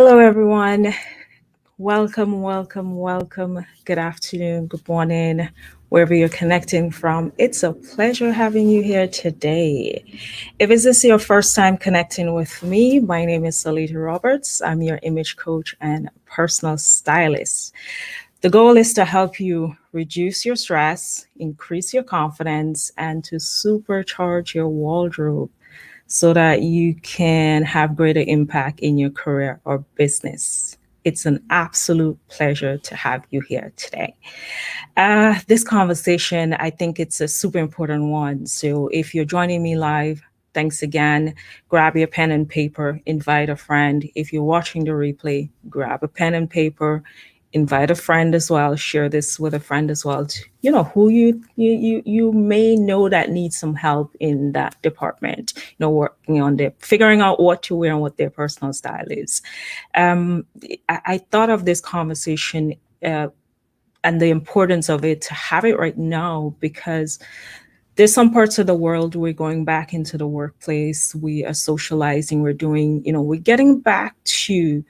Hello, everyone. Welcome, welcome, welcome. Good afternoon, good morning, wherever you're connecting from. It's a pleasure having you here today. If this is your first time connecting with me, my name is Salita Roberts. I'm your image coach and personal stylist. The goal is to help you reduce your stress, increase your confidence, and to supercharge your wardrobe so that you can have greater impact in your career or business. It's an absolute pleasure to have you here today. This conversation, I think it's a super important one. So if you're joining me live, thanks again. Grab your pen and paper, invite a friend. If you're watching the replay, grab a pen and paper, invite a friend as well, share this with a friend as well, to, who you may know that needs some help in that department, working on their figuring out what to wear and what their personal style is. I thought of this conversation and the importance of it to have it right now because there's some parts of the world we're going back into the workplace, we are socializing, we're doing, we're getting back to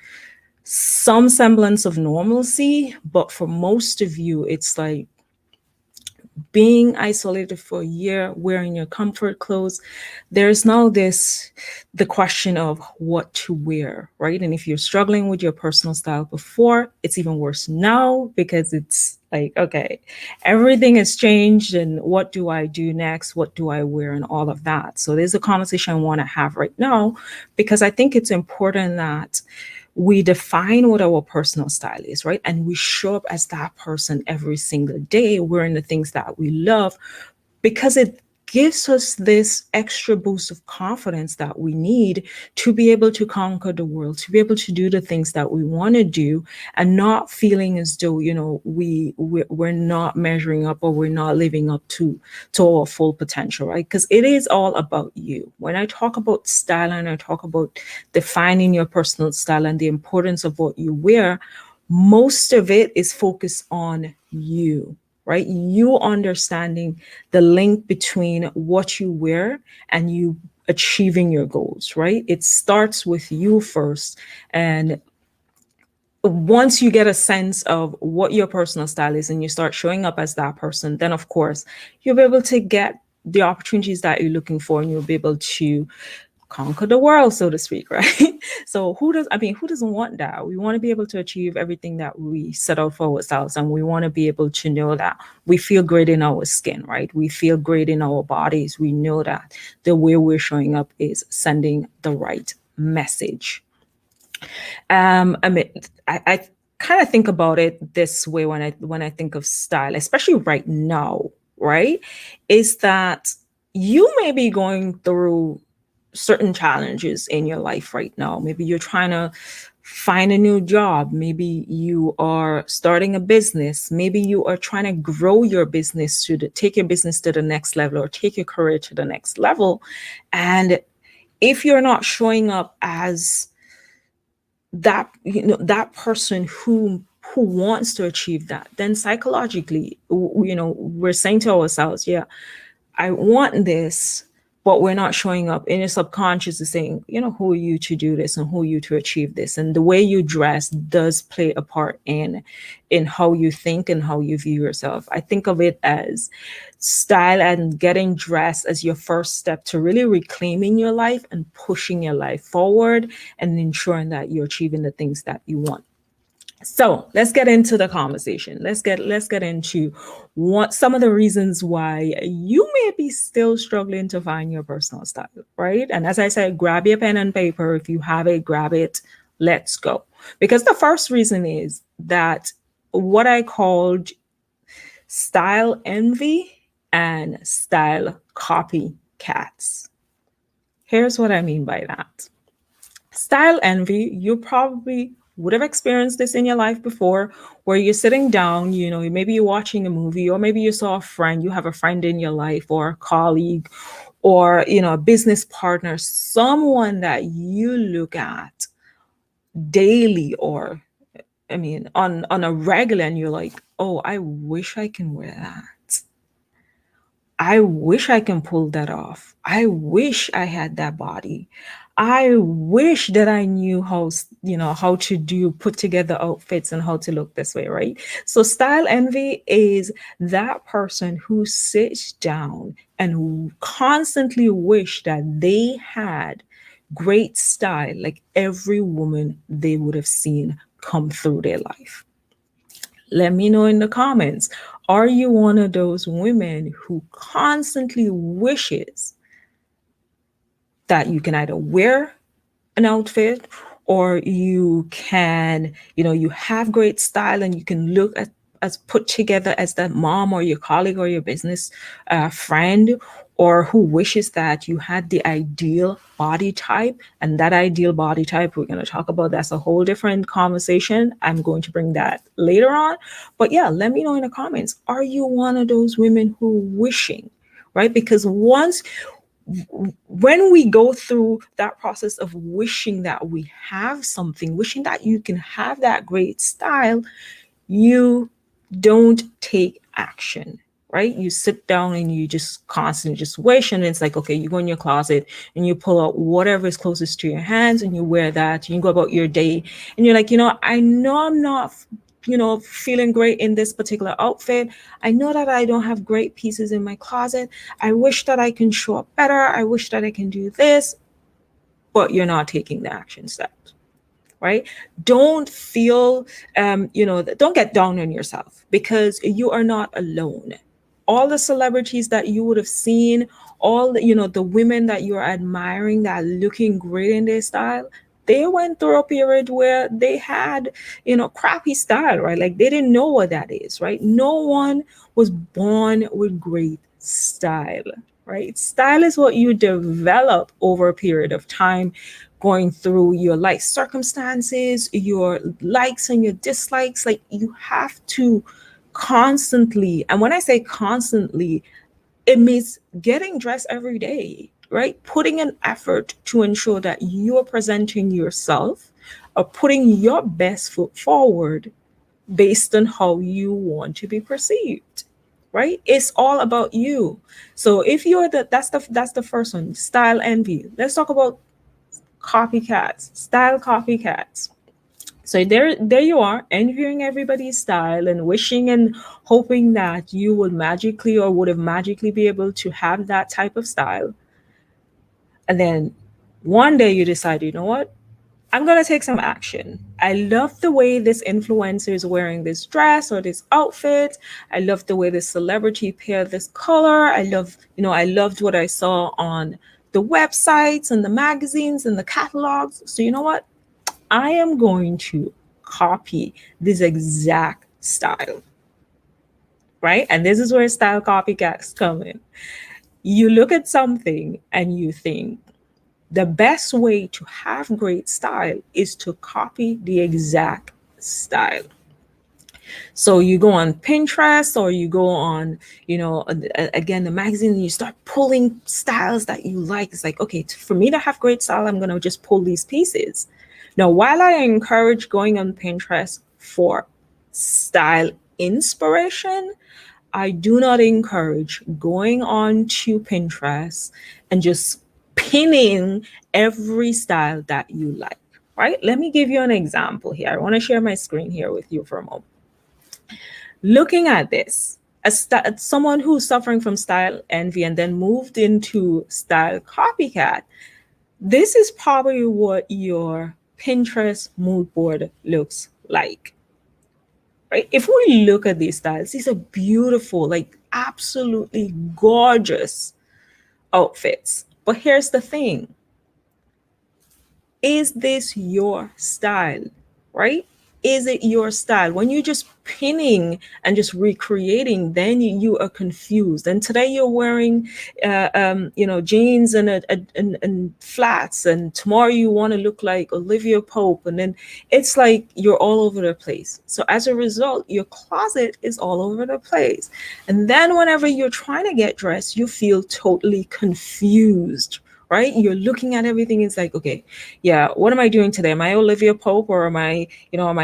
some semblance of normalcy. But for most of you, it's like being isolated for a year, wearing your comfort clothes. There's now the question of what to wear, right? And if you're struggling with your personal style before, it's even worse now because it's like, okay, everything has changed and what do I do next? What do I wear and all of that? So there's a conversation I want to have right now because I think it's important that we define what our personal style is, right? And we show up as that person every single day wearing the things that we love because it gives us this extra boost of confidence that we need to be able to conquer the world, to be able to do the things that we want to do and not feeling as though, we're not measuring up or we're not living up to our full potential, right? Because it is all about you. When I talk about style and I talk about defining your personal style and the importance of what you wear, most of it is focused on you, right? You understanding the link between what you wear and you achieving your goals, right? It starts with you first. And once you get a sense of what your personal style is and you start showing up as that person, then of course you'll be able to get the opportunities that you're looking for and you'll be able to conquer the world, so to speak, right? So who doesn't want that? We want to be able to achieve everything that we set out for ourselves, and we want to be able to know that we feel great in our skin, right? We feel great in our bodies. We know that the way we're showing up is sending the right message. I mean, I kind of think about it this way when I think of style, especially right now, right? Is that you may be going through certain challenges in your life right now. Maybe you're trying to find a new job. Maybe you are starting a business. Maybe you are trying to grow your business take your business to the next level or take your career to the next level. And if you're not showing up as that person who wants to achieve that, then psychologically, we're saying to ourselves, yeah, I want this, but we're not showing up. And your subconscious is saying, who are you to do this and who are you to achieve this? And the way you dress does play a part in how you think and how you view yourself. I think of it as style and getting dressed as your first step to really reclaiming your life and pushing your life forward and ensuring that you're achieving the things that you want. So let's get into the conversation. Let's get into what some of the reasons why you may be still struggling to find your personal style, right? And as I said, grab your pen and paper. If you have it, grab it. Let's go. Because the first reason is that what I called style envy and style copycats. Here's what I mean by that. Style envy, you probably would have experienced this in your life before, where you're sitting down, maybe you're watching a movie, or maybe you saw a friend, you have a friend in your life, or a colleague, or, a business partner, someone that you look at daily, or, on a regular, and you're like, oh, I wish I can wear that. I wish I can pull that off. I wish I had that body. I wish that I knew how to do put together outfits and how to look this way, right? So style envy is that person who sits down and constantly wish that they had great style like every woman they would have seen come through their life. Let me know in the comments. Are you one of those women who constantly wishes that you can either wear an outfit or you can, you have great style and you can look as put together as that mom or your colleague or your business friend, or who wishes that you had the ideal body type? And that ideal body type, we're going to talk about, that's a whole different conversation. I'm going to bring that later on. But yeah, let me know in the comments. Are you one of those women who wishing, right? Because when we go through that process of wishing that we have something, wishing that you can have that great style, you don't take action, right? You sit down and you just constantly just wish, and it's like, okay, you go in your closet and you pull out whatever is closest to your hands and you wear that and you go about your day, and you're like, I know I'm not feeling great in this particular outfit. I know that I don't have great pieces in my closet. I wish that I can show up better. I wish that I can do this, but you're not taking the action steps, right? Don't feel, don't get down on yourself, because you are not alone. All the celebrities that you would have seen, all the women that you're admiring that are looking great in their style, they went through a period where they had, crappy style, right? Like they didn't know what that is, right? No one was born with great style, right? Style is what you develop over a period of time, going through your life circumstances, your likes and your dislikes. Like you have to constantly, and when I say constantly, it means getting dressed every day, right? Putting an effort to ensure that you're presenting yourself or putting your best foot forward based on how you want to be perceived, right? It's all about you. So if you're that's the first one, style envy. Let's talk about copycats, style copycats. So there you are, envying everybody's style and wishing and hoping that you would magically or would have magically be able to have that type of style. And then one day you decide, you know what? I'm gonna take some action. I love the way this influencer is wearing this dress or this outfit. I love the way this celebrity paired this color. I loved what I saw on the websites and the magazines and the catalogs. So you know what? I am going to copy this exact style, right? And this is where style copycats come in. You look at something and you think the best way to have great style is to copy the exact style. So you go on Pinterest or you go on, again, the magazine, and you start pulling styles that you like. It's like, okay, for me to have great style, I'm going to just pull these pieces. Now, while I encourage going on Pinterest for style inspiration, I do not encourage going on to Pinterest and just pinning every style that you like, right? Let me give you an example here. I want to share my screen here with you for a moment. Looking at this, as someone who's suffering from style envy and then moved into style copycat, this is probably what your Pinterest mood board looks like, right? If we look at these styles, these are beautiful, like absolutely gorgeous outfits. But here's the thing. Is this your style, right? Is it your style? When you're just pinning and just recreating, then you are confused. And today you're wearing, jeans and flats, and tomorrow you want to look like Olivia Pope, and then it's like you're all over the place. So as a result, your closet is all over the place. And then whenever you're trying to get dressed, you feel totally confused, right? You're looking at everything. It's like, okay, yeah, what am I doing today? Am I Olivia Pope, or am I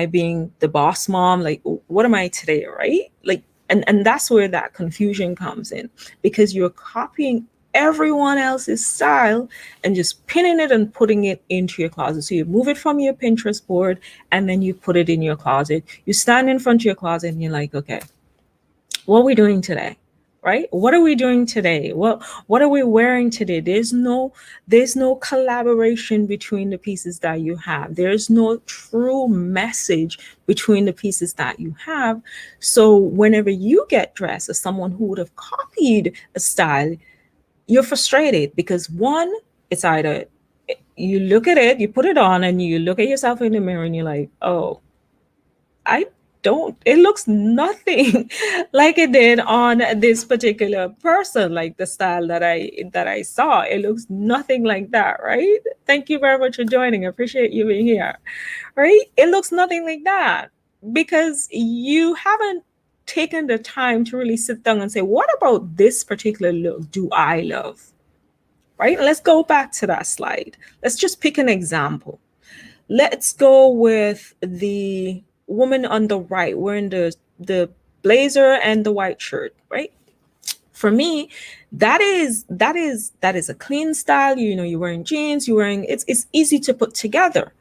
being the boss mom? Like, what am I today, right? Like, And that's where that confusion comes in, because you're copying everyone else's style and just pinning it and putting it into your closet. So you move it from your Pinterest board and then you put it in your closet. You stand in front of your closet and you're like, okay, what are we doing today? Right? What are we doing today? What are we wearing today? There's no collaboration between the pieces that you have. There's no true message between the pieces that you have. So whenever you get dressed as someone who would have copied a style, you're frustrated because one, it's either you look at it, you put it on, and you look at yourself in the mirror and you're like, oh, I don't, it looks nothing like it did on this particular person, like the style that I saw. It looks nothing like that, right? Thank you very much for joining. I appreciate you being here. Right? It looks nothing like that because you haven't taken the time to really sit down and say, what about this particular look do I love? Right? Let's go back to that slide. Let's just pick an example. Let's go with the woman on the right wearing the blazer and the white shirt, right? For me, that is a clean style. You know, you're wearing jeans, you're wearing, it's easy to put together.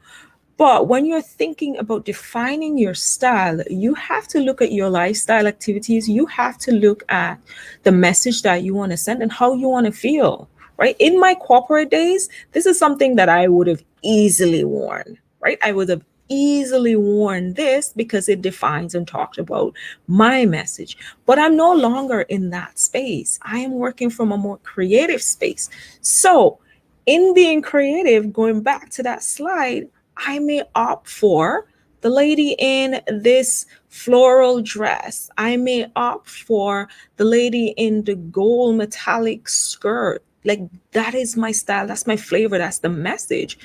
But when you're thinking about defining your style, you have to look at your lifestyle activities. You have to look at the message that you want to send and how you want to feel, right? In my corporate days, this is something that I would have easily worn, right? I would have easily worn this because it defines and talked about my message. But I'm no longer in that space. I am working from a more creative space. So, in being creative, going back to that slide, I may opt for the lady in this floral dress. I may opt for the lady in the gold metallic skirt. Like, that is my style. That's my flavor. That's the message.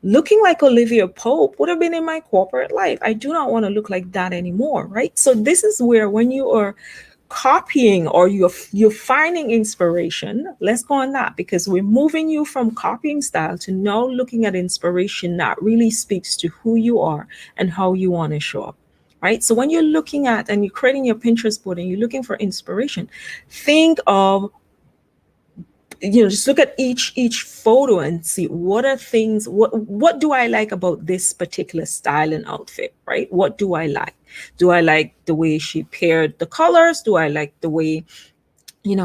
Looking like Olivia Pope would have been in my corporate life. I do not want to look like that anymore, right? So this is where when you are copying or you're finding inspiration, let's go on that, because we're moving you from copying style to now looking at inspiration that really speaks to who you are and how you want to show up, right? So when you're looking at and you're creating your Pinterest board and you're looking for inspiration, think of, just look at each photo and see what are things, what do I like about this particular style and outfit, right? What do I like? Do I like the way she paired the colors? Do I like the way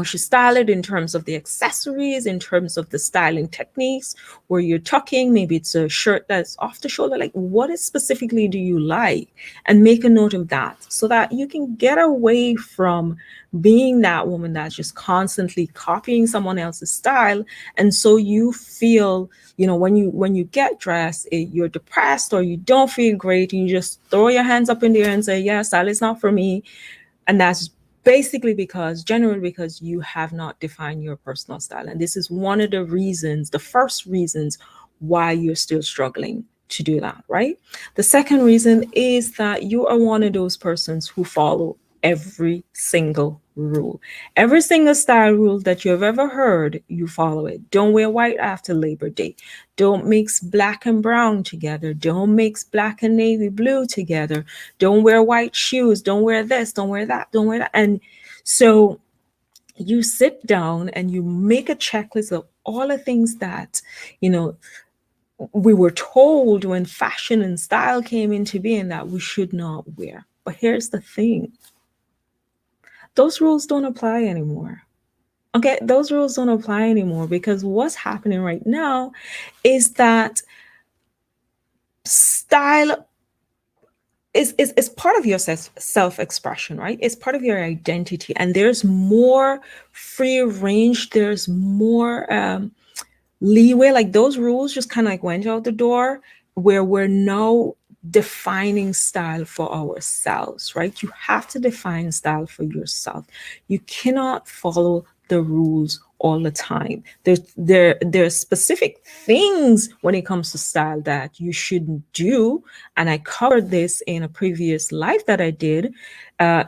she styled it in terms of the accessories, in terms of the styling techniques, where you're tucking, maybe it's a shirt that's off the shoulder. Like, what is specifically do you like? And make a note of that so that you can get away from being that woman that's just constantly copying someone else's style. And so you feel, when you get dressed, you're depressed or you don't feel great, and you just throw your hands up in the air and say, yeah, style is not for me. And that's basically generally because you have not defined your personal style. And this is one of the first reasons why you're still struggling to do that, right? The second reason is that you are one of those persons who follow every single rule. Every single style rule that you have ever heard, you follow it. Don't wear white after Labor Day. Don't mix black and brown together. Don't mix black and navy blue together. Don't wear white shoes. Don't wear this. Don't wear that. Don't wear that. And so you sit down and you make a checklist of all the things that, we were told when fashion and style came into being that we should not wear. But here's the thing. Those rules don't apply anymore. Okay, those rules don't apply anymore because what's happening right now is that style is part of your self-expression, right? It's part of your identity, and there's more free range. There's more leeway. Like, those rules just kind of like went out the door, where we're now defining style for ourselves, right? You have to define style for yourself. You cannot follow the rules all the time. There are specific things when it comes to style that you shouldn't do. And I covered this in a previous live that I did,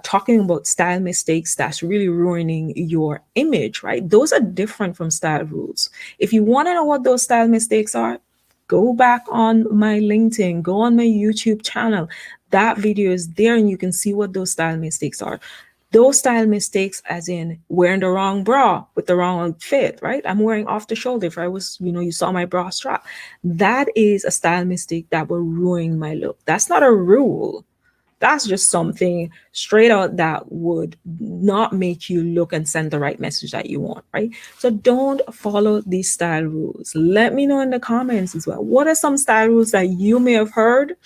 talking about style mistakes that's really ruining your image, right? Those are different from style rules. If you want to know what those style mistakes are, go back on my LinkedIn, go on my YouTube channel. That video is there and you can see what those style mistakes are. Those style mistakes, as in wearing the wrong bra with the wrong fit, right? I'm wearing off the shoulder. If I was, you saw my bra strap, that is a style mistake that will ruin my look. That's not a rule. That's just something straight out that would not make you look and send the right message that you want, right? So don't follow these style rules. Let me know in the comments as well. What are some style rules that you may have heard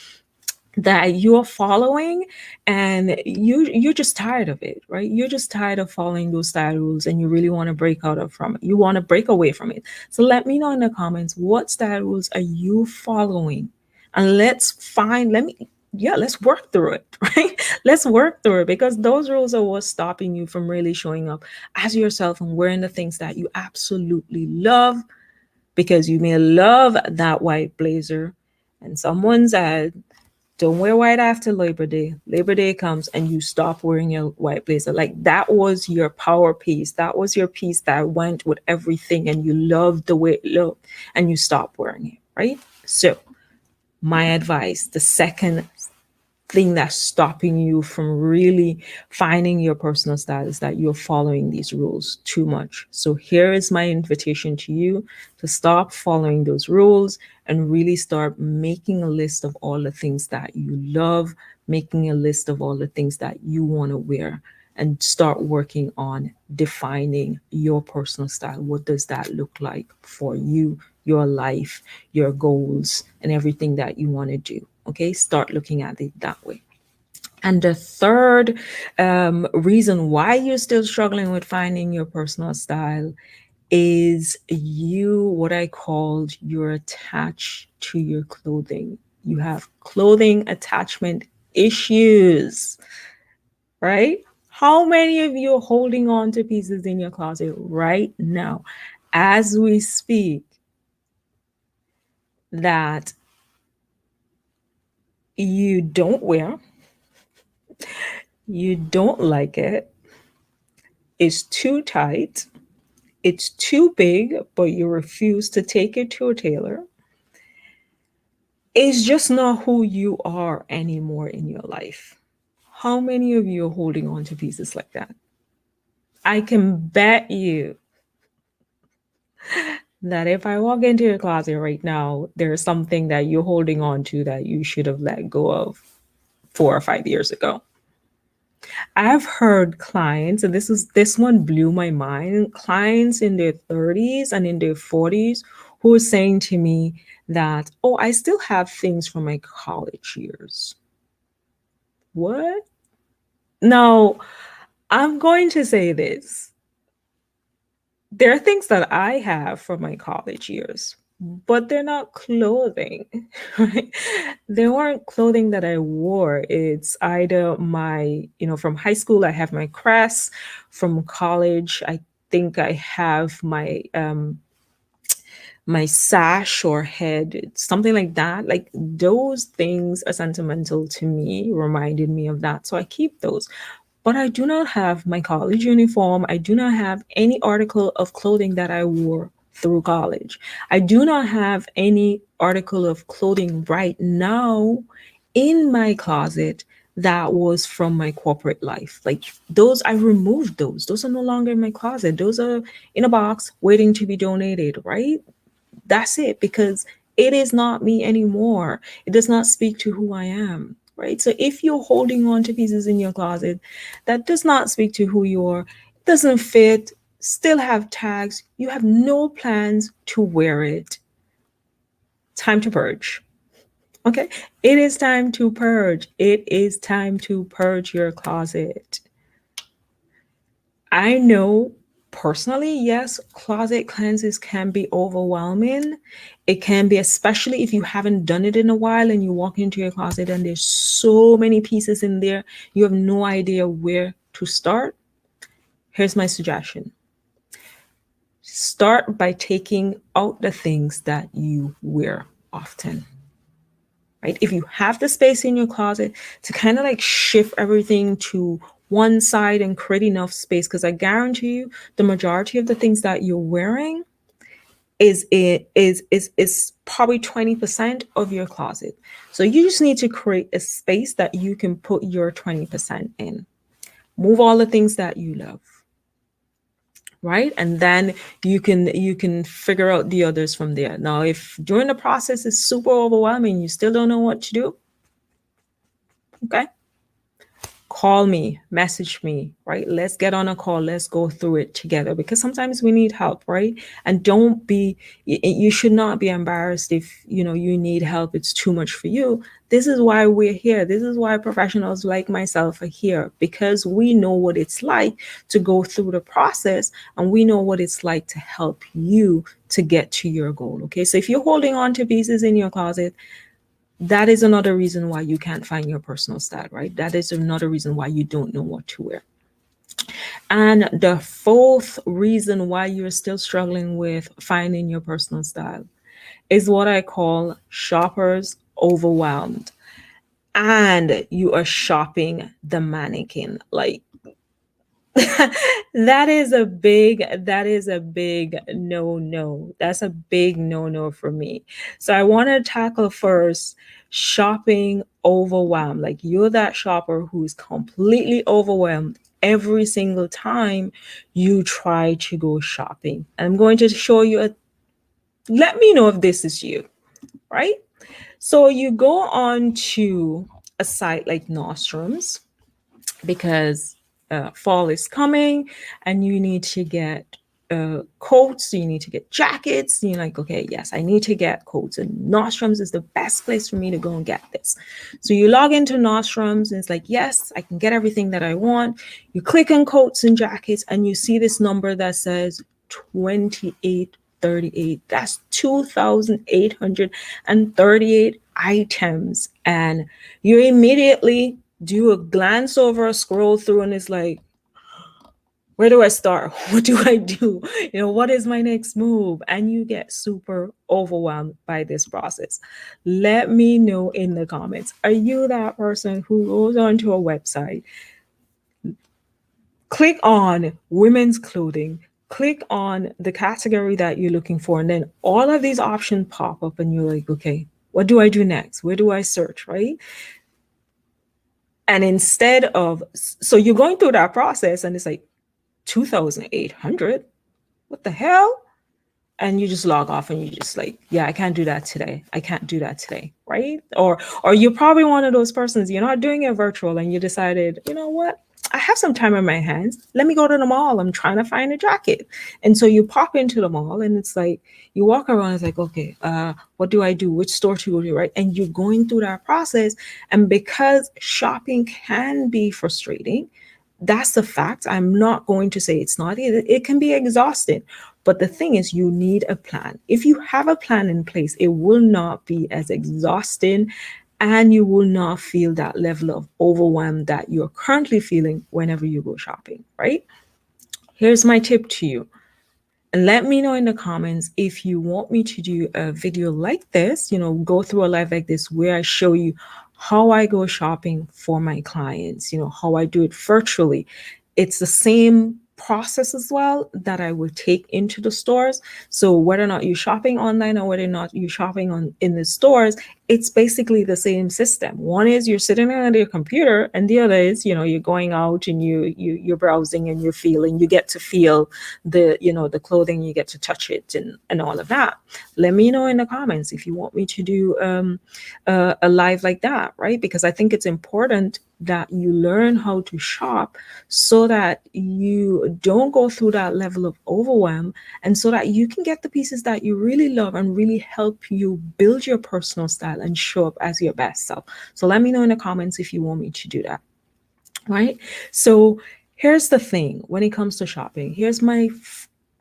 that you're following and you're just tired of it, right? You're just tired of following those style rules and you really want to break out of from it. You want to break away from it. So let me know in the comments, what style rules are you following? And let's work through it, right? Let's work through it, because those rules are what's stopping you from really showing up as yourself and wearing the things that you absolutely love. Because you may love that white blazer and someone said, don't wear white after Labor Day. Labor Day comes and you stop wearing your white blazer. Like, that was your power piece. That was your piece that went with everything and you loved the way it looked and you stopped wearing it, right? So my advice, the second thing that's stopping you from really finding your personal style is that you're following these rules too much. So here is my invitation to you to stop following those rules and really start making a list of all the things that you love, making a list of all the things that you want to wear, and start working on defining your personal style. What does that look like for you, your life, your goals, and everything that you want to do? Okay, start looking at it that way. And the third reason why you're still struggling with finding your personal style is what I called, you're attached to your clothing. You have clothing attachment issues, right? How many of you are holding on to pieces in your closet right now as we speak that you don't wear, you don't like it, it's too tight, it's too big, but you refuse to take it to a tailor? It's just not who you are anymore in your life. How many of you are holding on to pieces like that? I can bet you that if I walk into your closet right now, there's something that you're holding on to that you should have let go of 4 or 5 years ago. I've heard clients, and this one blew my mind, clients in their 30s and in their 40s who are saying to me that, oh, I still have things from my college years. What? Now, I'm going to say this. There are things that I have from my college years, but they're not clothing, right? They weren't clothing that I wore. It's either from high school, I have my crest. From college, I think I have my sash or head, something like that. Like, those things are sentimental to me, reminded me of that. So I keep those. But I do not have my college uniform. I do not have any article of clothing that I wore through college. I do not have any article of clothing right now in my closet that was from my corporate life. Like, those, I removed those. Those are no longer in my closet. Those are in a box waiting to be donated, right? That's it, because it is not me anymore. It does not speak to who I am, right? So if you're holding on to pieces in your closet that does not speak to who you are, doesn't fit, still have tags, you have no plans to wear it, time to purge. Okay? It is time to purge. It is time to purge your closet. I know personally, yes, closet cleanses can be overwhelming. It can be, especially if you haven't done it in a while and you walk into your closet and there's so many pieces in there, you have no idea where to start. Here's my suggestion. Start by taking out the things that you wear often. Right? If you have the space in your closet to kind of like shift everything to one side and create enough space, because I guarantee you the majority of the things that you're wearing is probably 20% of your closet. So you just need to create a space that you can put your 20% in. Move all the things that you love, right? And then you can figure out the others from there. Now, if during the process is super overwhelming, you still don't know what to do, okay, call me, message me, right? Let's get on a call. Let's go through it together, because sometimes we need help, right? And don't be, you should not be embarrassed if, you need help. It's too much for you. This is why we're here. This is why professionals like myself are here, because we know what it's like to go through the process, and we know what it's like to help you to get to your goal. Okay. So if you're holding on to pieces in your closet, that is another reason why you can't find your personal style, right? That is another reason why you don't know what to wear. And the fourth reason why you're still struggling with finding your personal style is what I call shoppers overwhelmed. And you are shopping the mannequin. Like, that is a big no. That's a big no for me. So I want to tackle first shopping overwhelmed. Like, you're that shopper who's completely overwhelmed every single time you try to go shopping. I'm going to show you let me know if this is you, right? So you go on to a site like Nordstrom's, because fall is coming and you need to get coats, you need to get jackets. And you're like, okay, yes, I need to get coats, and Nordstrom's is the best place for me to go and get this. So you log into Nordstrom's and it's like, yes, I can get everything that I want. You click on coats and jackets and you see this number that says 2838. That's 2,838 items. And you immediately do a glance over, scroll through, and it's like, where do I start? What do I do? What is my next move? And you get super overwhelmed by this process. Let me know in the comments. Are you that person who goes onto a website, click on women's clothing, click on the category that you're looking for, and then all of these options pop up and you're like, okay, what do I do next? Where do I search, right? And instead of, so you're going through that process and it's like 2,800, what the hell? And you just log off and you just like, yeah, I can't do that today. I can't do that today, right? Or you're probably one of those persons, you're not doing it virtual and you decided, you know what? I have some time on my hands. Let me go to the mall. I'm trying to find a jacket. And so you pop into the mall and it's like, you walk around, it's like, okay, what do I do? Which store to go to, right? And you're going through that process. And because shopping can be frustrating, that's the fact. I'm not going to say it's not. It can be exhausting. But the thing is, you need a plan. If you have a plan in place, it will not be as exhausting and you will not feel that level of overwhelm that you're currently feeling whenever you go shopping, right? Here's my tip to you. And let me know in the comments if you want me to do a video like this, go through a live like this where I show you how I go shopping for my clients, how I do it virtually. It's the same process as well that I would take into the stores. So whether or not you're shopping online or whether or not you're shopping in the stores, it's basically the same system. One is you're sitting on your computer, and the other is, you're going out and you're browsing and you're feeling. You get to feel the clothing, you get to touch it and all of that. Let me know in the comments if you want me to do a live like that, right? Because I think it's important that you learn how to shop so that you don't go through that level of overwhelm, and so that you can get the pieces that you really love and really help you build your personal style and show up as your best self. So let me know in the comments if you want me to do that, right? So here's the thing when it comes to shopping. Here's my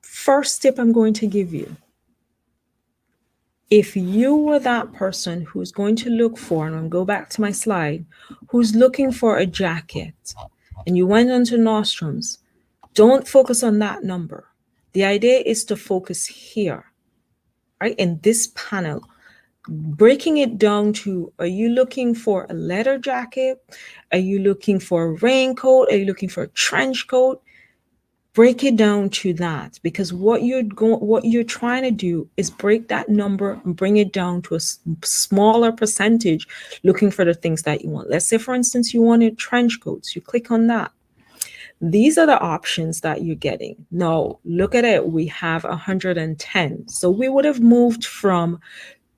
first tip I'm going to give you. If you were that person who's going to look for, and I'll go back to my slide, who's looking for a jacket and you went onto Nordstrom's, don't focus on that number. The idea is to focus here, right? In this panel, breaking it down to, are you looking for a leather jacket? Are you looking for a raincoat? Are you looking for a trench coat? Break it down to that, because what you're trying to do is break that number and bring it down to a smaller percentage, looking for the things that you want. Let's say, for instance, you wanted trench coats. You click on that. These are the options that you're getting. Now, look at it. We have 110. So we would have moved from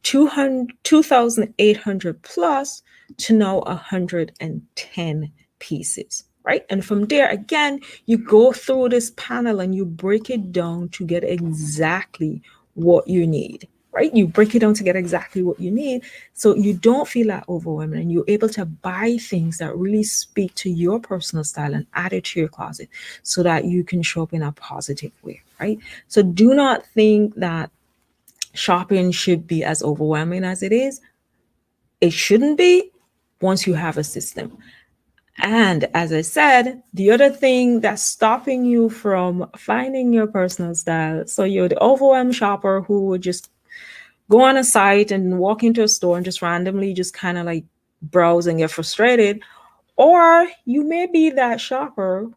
2,800 plus to now 110 pieces, right? And from there, again, you go through this panel and you break it down to get exactly what you need, right? You break it down to get exactly what you need so you don't feel that overwhelmed and you're able to buy things that really speak to your personal style and add it to your closet so that you can show up in a positive way, right? So do not think that shopping should be as overwhelming as it is. It shouldn't be once you have a system. And as I said, the other thing that's stopping you from finding your personal style, so you're the overwhelmed shopper who would just go on a site and walk into a store and just randomly just kind of like browse and get frustrated. Or you may be that shopper,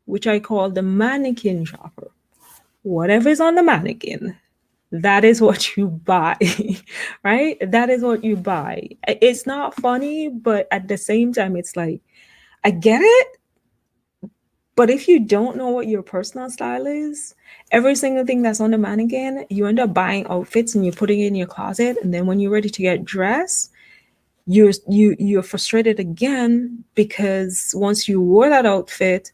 which I call the mannequin shopper. Whatever's on the mannequin, that is what you buy, right? That is what you buy. It's not funny, but at the same time, it's like, I get it. But if you don't know what your personal style is, every single thing that's on the mannequin, you end up buying outfits and you're putting it in your closet. And then when you're ready to get dressed, you're frustrated again because once you wore that outfit,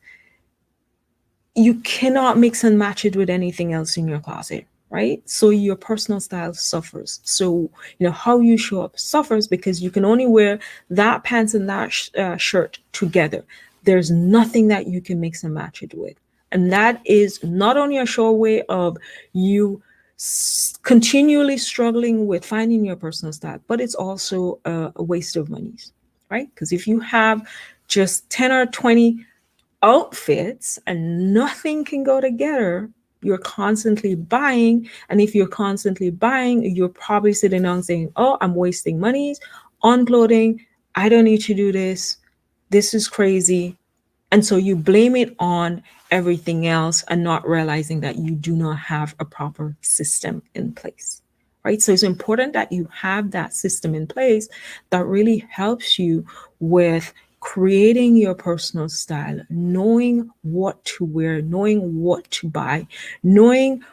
you cannot mix and match it with anything else in your closet, right? So your personal style suffers. So how you show up suffers because you can only wear that pants and that shirt together. There's nothing that you can mix and match it with, and that is not only a sure way of you continually struggling with finding your personal style, but it's also a waste of money, right? Because if you have just 10 or 20 outfits and nothing can go together, you're constantly buying. And if you're constantly buying, you're probably sitting down saying, oh, I'm wasting money on clothing. I don't need to do this. This is crazy. And so you blame it on everything else and not realizing that you do not have a proper system in place. Right. So it's important that you have that system in place that really helps you with creating your personal style, knowing what to wear, knowing what to buy, knowing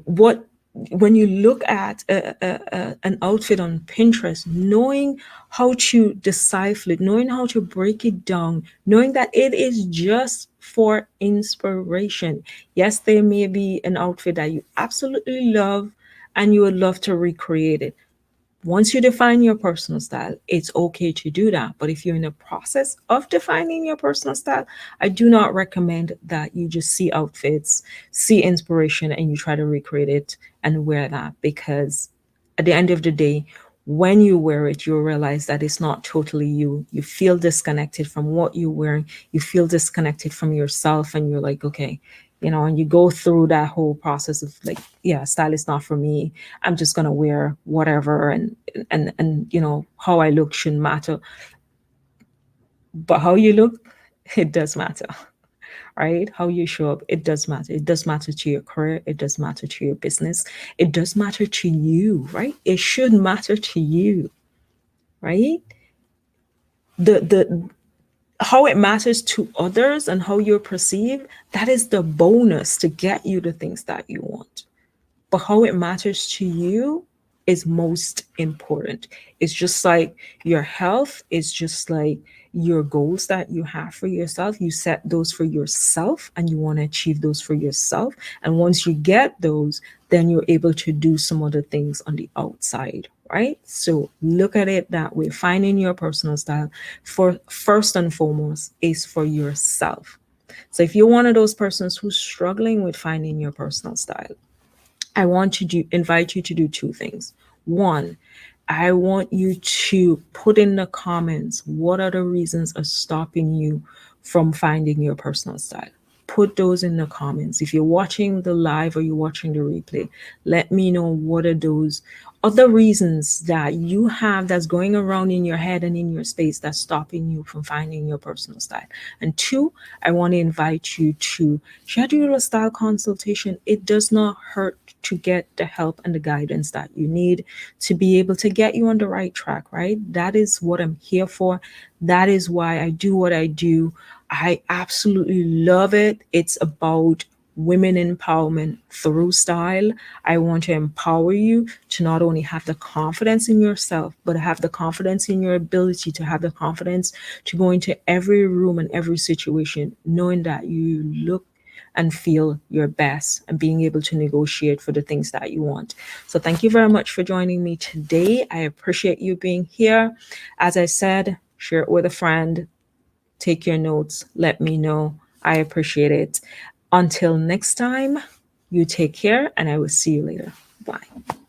what when you look at an outfit on Pinterest, knowing how to decipher it, knowing how to break it down, knowing that it is just for inspiration. Yes, there may be an outfit that you absolutely love and you would love to recreate it. Once you define your personal style, it's okay to do that. But if you're in the process of defining your personal style, I do not recommend that you just see outfits, see inspiration, and you try to recreate it and wear that. Because at the end of the day, when you wear it, you'll realize that it's not totally you. You feel disconnected from what you're wearing. You feel disconnected from yourself, and you're like, okay, and you go through that whole process of like, yeah, style is not for me. I'm just gonna wear whatever, and how I look shouldn't matter. But how you look, it does matter, right? How you show up, it does matter. It does matter to your career. It does matter to your business. It does matter to you, right? It should matter to you, right? The how it matters to others and how you're perceived, that is the bonus to get you the things that you want. But how it matters to you is most important. It's just like your health, it's just like your goals that you have for yourself. You set those for yourself and you want to achieve those for yourself. And once you get those, then you're able to do some other things on the outside, right? So look at it that way. Finding your personal style for first and foremost is for yourself. So if you're one of those persons who's struggling with finding your personal style, I want to invite you to do two things. One, I want you to put in the comments what are the reasons are stopping you from finding your personal style. Put those in the comments. If you're watching the live or you're watching the replay, let me know what are those other reasons that you have that's going around in your head and in your space that's stopping you from finding your personal style. And two, I want to invite you to schedule a style consultation. It does not hurt to get the help and the guidance that you need to be able to get you on the right track, right? That is what I'm here for. That is why I do what I do. I absolutely love it. It's about women empowerment through style. I want to empower you to not only have the confidence in yourself, but have the confidence in your ability, to have the confidence to go into every room and every situation, knowing that you look and feel your best and being able to negotiate for the things that you want. So, thank you very much for joining me today. I appreciate you being here. As I said, share it with a friend, take your notes, let me know. I appreciate it. Until next time, you take care, and I will see you later. Bye.